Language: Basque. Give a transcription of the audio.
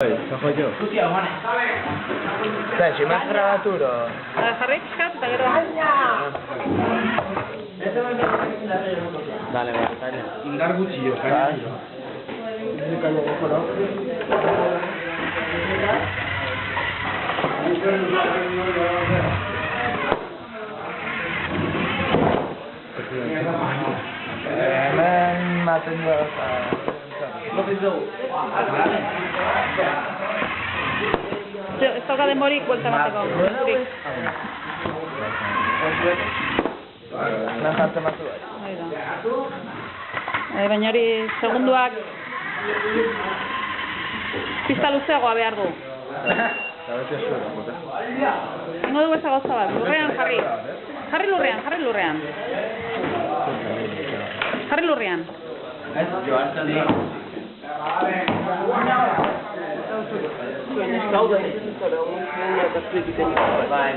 Zajoio. Zai, más grabaturo. Jarri pixkat eta gero. Dale, dale. Indar gutxi jo, Hemen maten da. Ez dauka denborik buelta bateko. Lan jartzen batu bai. Baina hori segunduak pista luzeagoa behar du. Ingo dugu eza gauza bat, lurrean jarri. Jarri lurrean, jarri lurrean. Jarri lurrean. Bai,